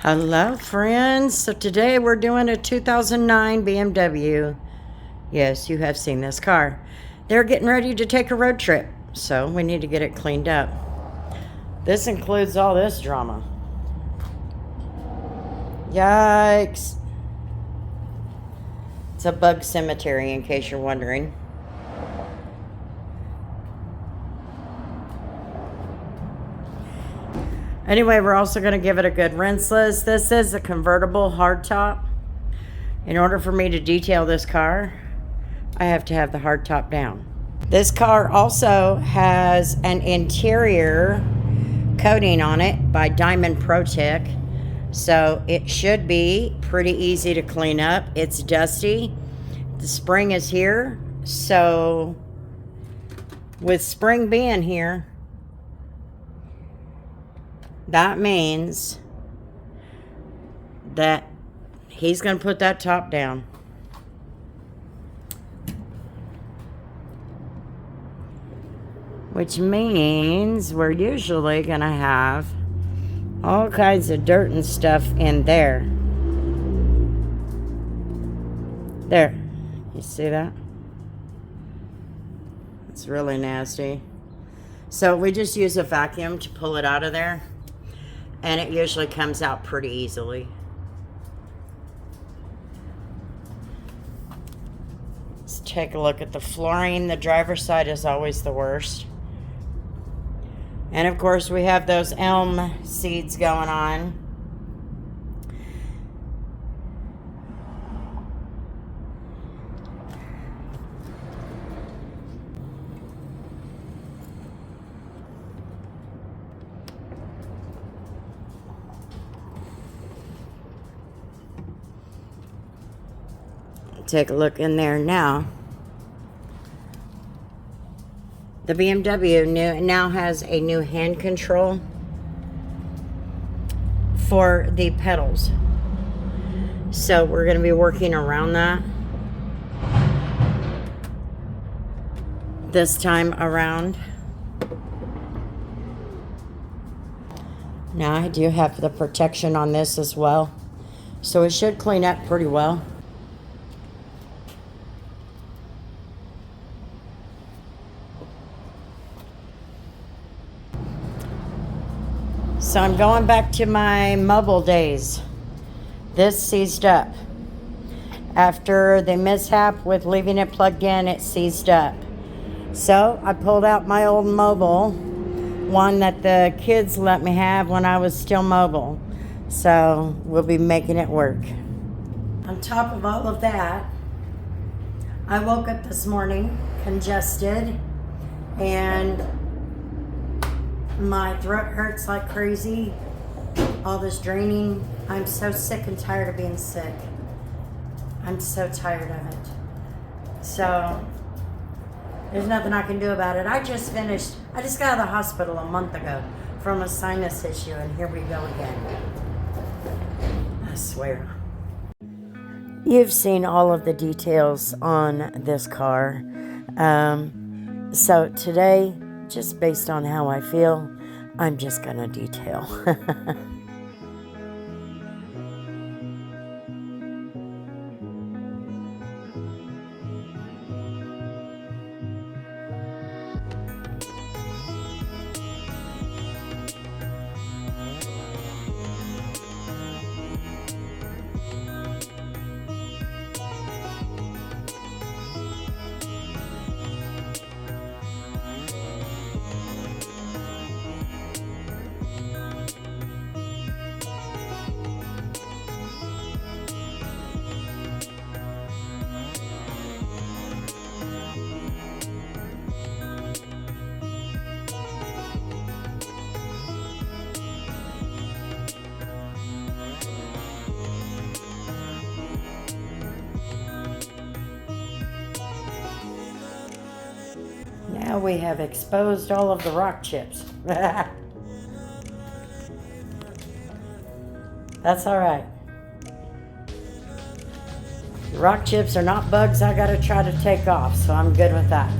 Hello friends, so today we're doing a 2009 BMW. Yes, you have seen this car. They're getting ready to take a road trip, so we need to get it cleaned up. This includes all this drama. Yikes. It's a bug cemetery in case you're wondering. Anyway, we're also going to give it a good rinseless. This is a convertible hardtop. In order for me to detail this car, I have to have the hardtop down. This car also has an interior coating on it by Diamond Pro-Tech. So it should be pretty easy to clean up. It's dusty. The spring is here. So with spring being here, that means that he's going to put that top down. Which means we're usually going to have all kinds of dirt and stuff in there. There. You see that? It's really nasty. So we just use a vacuum to pull it out of there. And it usually comes out pretty easily. Let's take a look at the flooring. The driver's side is always the worst. And of course we have those elm seeds going on. Take a look in there now. The BMW now has a new hand control for the pedals. So we're going to be working around that this time around. Now I do have the protection on this as well. So it should clean up pretty well. So I'm going back to my mobile days. This seized up. After the mishap with leaving it plugged in, it seized up. So I pulled out my old mobile, one that the kids let me have when I was still mobile. So we'll be making it work. On top of all of that, I woke up this morning congested and my throat hurts like crazy. All this draining. I'm so sick and tired of being sick. I'm so tired of it. So there's nothing I can do about it. I just got out of the hospital a month ago from a sinus issue, and here we go again. I swear. You've seen all of the details on this car. So today, just based on how I feel, I'm just gonna detail. Now we have exposed all of the rock chips. That's all right. The rock chips are not bugs I gotta try to take off, so I'm good with that.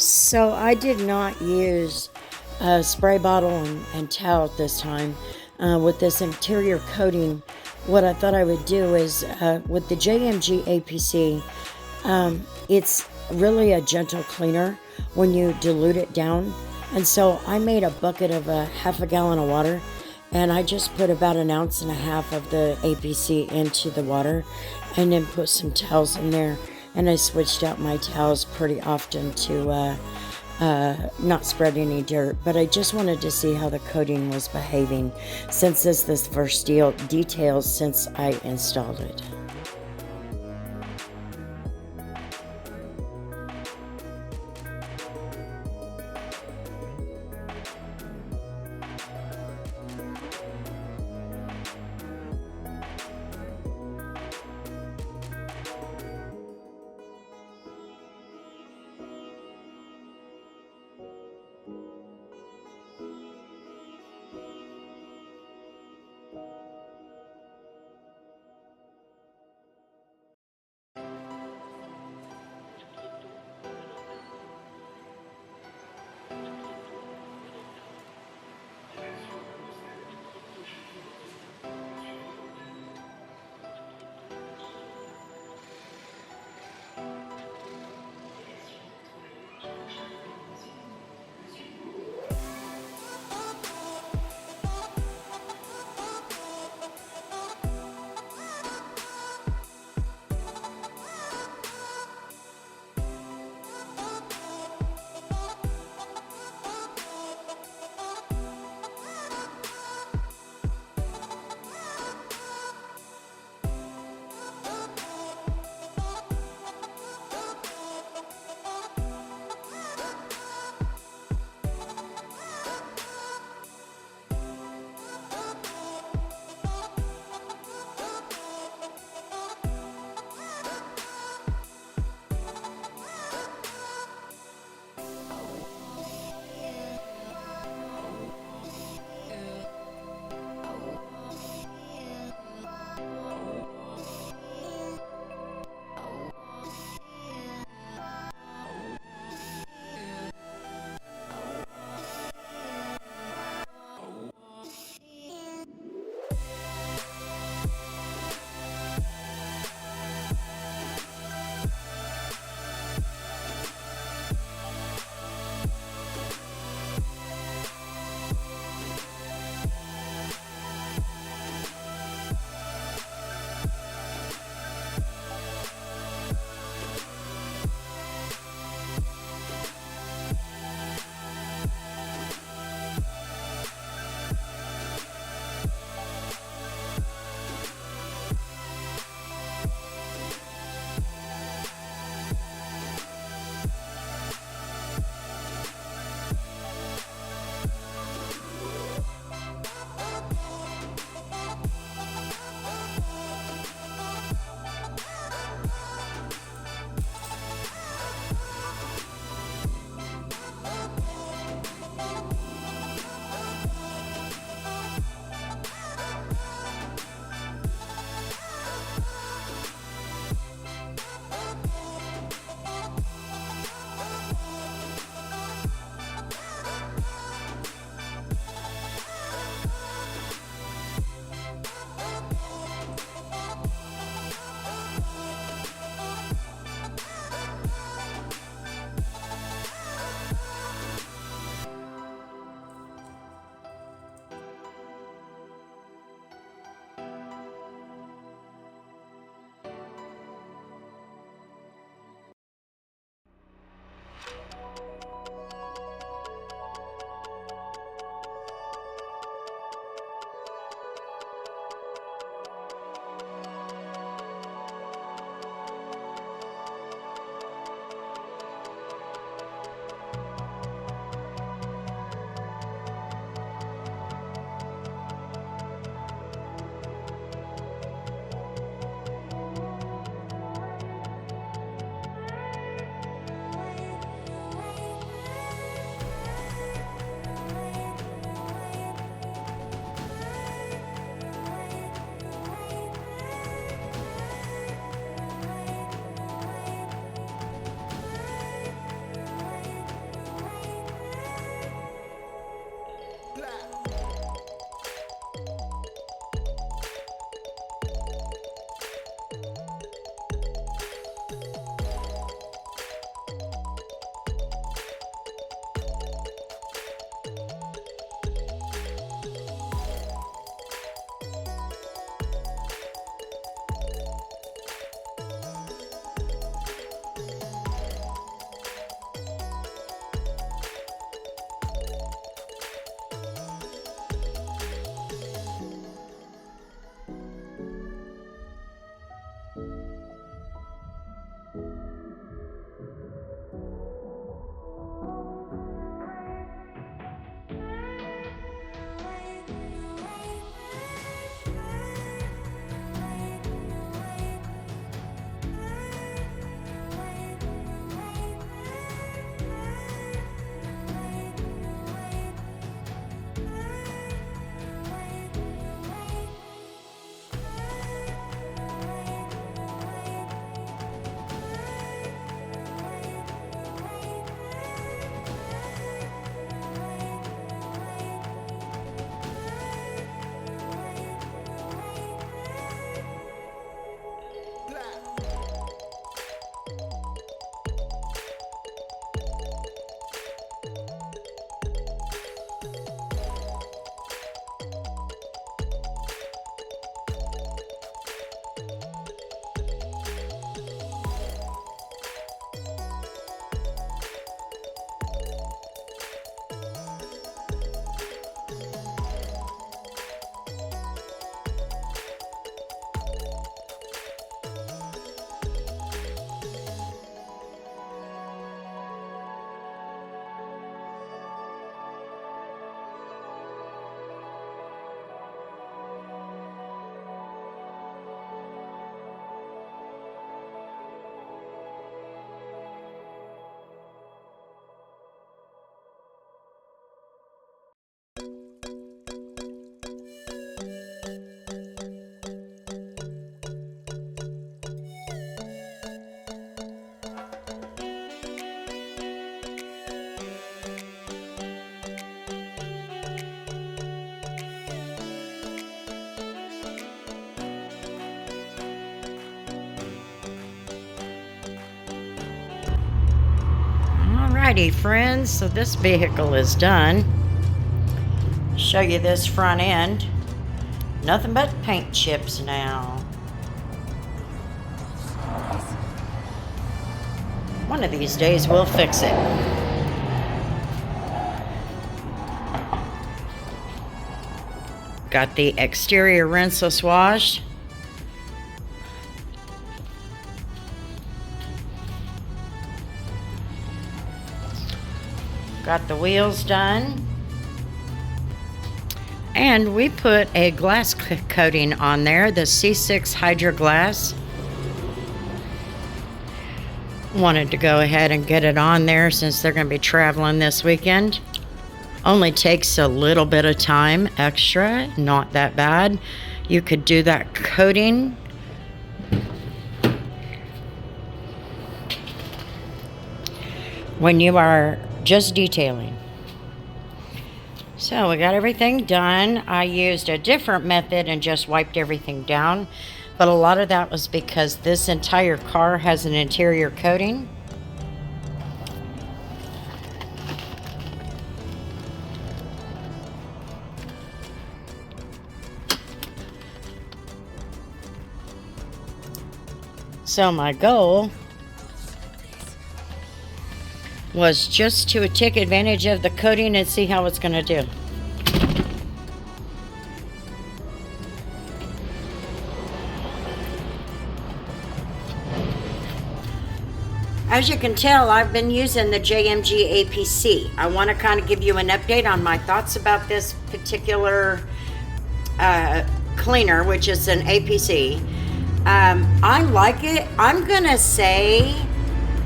So I did not use a spray bottle and towel this time. With this interior coating, what I thought I would do is with the JMG APC, it's really a gentle cleaner when you dilute it down. And so I made a bucket of a half a gallon of water, and I just put about an ounce and a half of the APC into the water and then put some towels in there. And I switched out my towels pretty often to not spread any dirt, but I just wanted to see how the coating was behaving since this is the first details since I installed it. Alrighty, friends, so this vehicle is done. Show you this front end. Nothing but paint chips now. One of these days we'll fix it. Got the exterior rinseless washed. Got the wheels done. And we put a glass coating on there, the C6 Hydro Glass. Wanted to go ahead and get it on there since they're going to be traveling this weekend. Only takes a little bit of time extra, not that bad. You could do that coating when you are just detailing. So we got everything done. I used a different method and just wiped everything down, but a lot of that was because this entire car has an interior coating. So my goal was just to take advantage of the coating and see how it's going to do. As you can tell, I've been using the JMG APC. I want to kind of give you an update on my thoughts about this particular cleaner, which is an APC. I like it. I'm going to say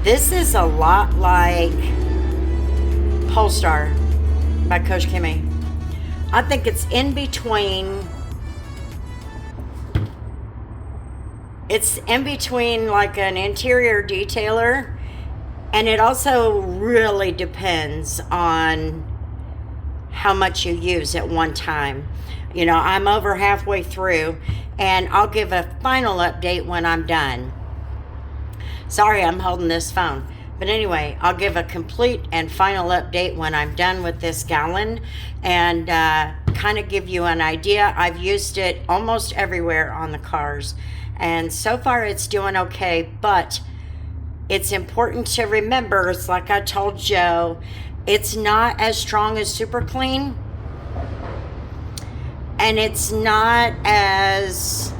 this is a lot like Polestar by Coach Kimmy. I think it's in between. It's in between like an interior detailer, and it also really depends on how much you use at one time. You know, I'm over halfway through, and I'll give a final update when I'm done. Sorry, I'm holding this phone. But anyway, I'll give a complete and final update when I'm done with this gallon and kind of give you an idea. I've used it almost everywhere on the cars, and so far it's doing okay, but it's important to remember, it's like I told Joe, it's not as strong as Super Clean, and it's not as...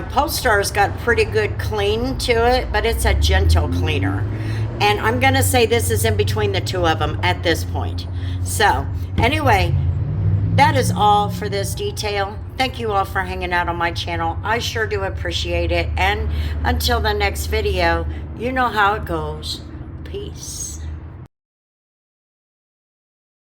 Polestar's got pretty good clean to it, but it's a gentle cleaner. And I'm going to say this is in between the two of them at this point. So, anyway, that is all for this detail. Thank you all for hanging out on my channel. I sure do appreciate it. And until the next video, you know how it goes. Peace.